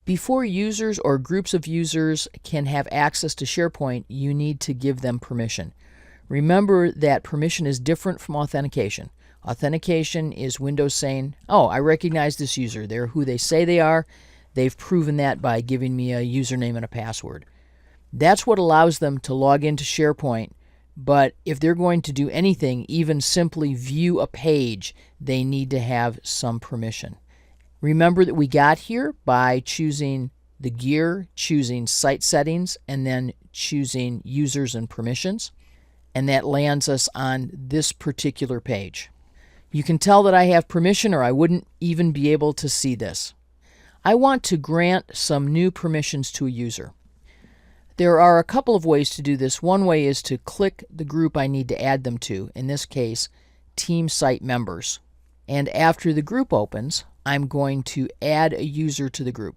Before users or groups of users can have access to SharePoint, you need to give them permission. Remember that permission is different from authentication. Authentication is Windows saying, oh, I recognize this user. They're who they say they are. They've proven that by giving me a username and a password. That's what allows them to log into SharePoint, but if they're going to do anything, even simply view a page, they need to have some permission. Remember that we got here by choosing the gear, choosing site settings, and then choosing users and permissions. And that lands us on this particular page. You can tell that I have permission or I wouldn't even be able to see this. I want to grant some new permissions to a user. There are a couple of ways to do this. One way is to click the group I need to add them to, in this case, Team Site Members. And after the group opens, I'm going to add a user to the group.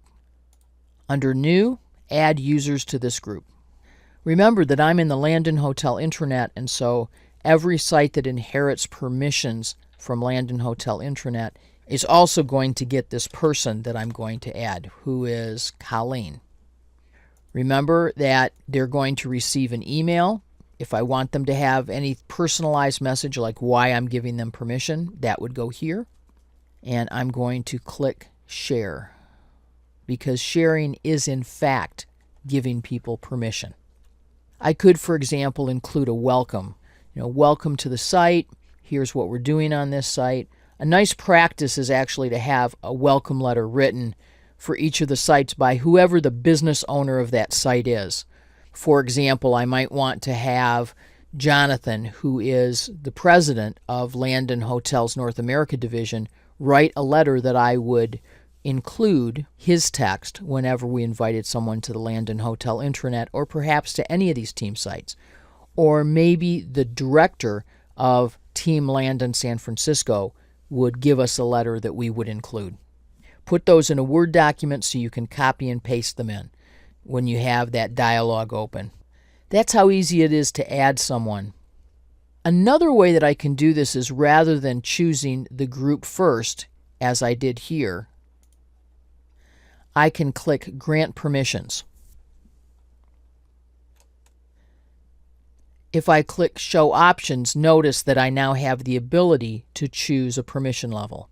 Under New, Add Users to this group. Remember that I'm in the Landon Hotel intranet, and so every site that inherits permissions from Landon Hotel intranet is also going to get this person that I'm going to add, who is Colleen. Remember that they're going to receive an email. If I want them to have any personalized message like why I'm giving them permission, that would go here. And I'm going to click Share, because sharing is in fact giving people permission. I could, for example, include a welcome. Welcome to the site. Here's what we're doing on this site. A nice practice is actually to have a welcome letter written for each of the sites by whoever the business owner of that site is. For example, I might want to have Jonathan, who is the president of Landon Hotels North America Division, write a letter that I would include his text whenever we invited someone to the Landon Hotel intranet, or perhaps to any of these team sites. Or maybe the director of Team Landon San Francisco would give us a letter that we would include. Put those in a Word document so you can copy and paste them in when you have that dialog open. That's how easy it is to add someone. Another way that I can do this is, rather than choosing the group first, as I did here, I can click Grant Permissions. If I click Show Options, notice that I now have the ability to choose a permission level.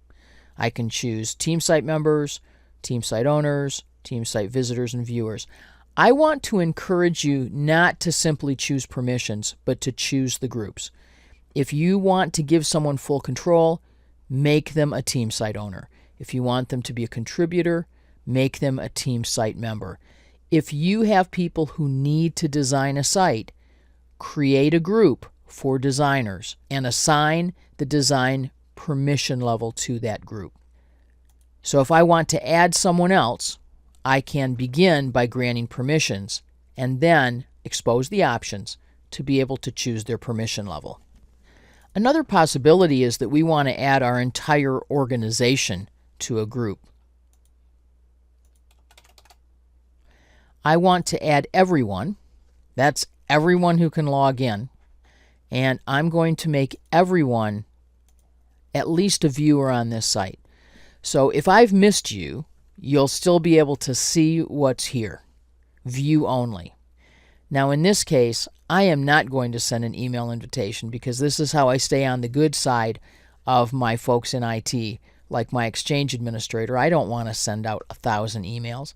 I can choose Team Site Members, Team Site Owners, Team Site Visitors, and Viewers. I want to encourage you not to simply choose permissions, but to choose the groups. If you want to give someone full control, make them a Team Site Owner. If you want them to be a contributor, make them a Team Site Member. If you have people who need to design a site, create a group for designers and assign the design permission level to that group. So if I want to add someone else, I can begin by granting permissions and then expose the options to be able to choose their permission level. Another possibility is that we want to add our entire organization to a group. I want to add everyone. That's everyone who can log in. And I'm going to make everyone at least a viewer on this site. So if I've missed you, you'll still be able to see what's here. View only. Now in this case, I am not going to send an email invitation, because this is how I stay on the good side of my folks in IT. Like my Exchange administrator, I don't want to send out 1,000 emails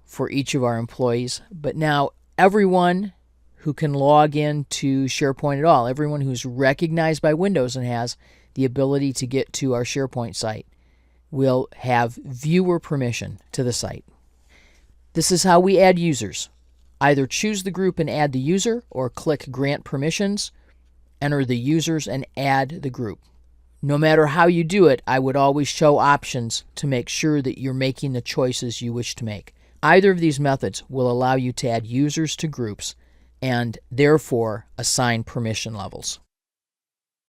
for each of our employees. But now everyone who can log in to SharePoint at all, everyone who's recognized by Windows and has the ability to get to our SharePoint site, will have viewer permission to the site. This is how we add users. Either choose the group and add the user, or click Grant Permissions, enter the users, and add the group. No matter how you do it, I would always show options to make sure that you're making the choices you wish to make. Either of these methods will allow you to add users to groups and therefore assign permission levels.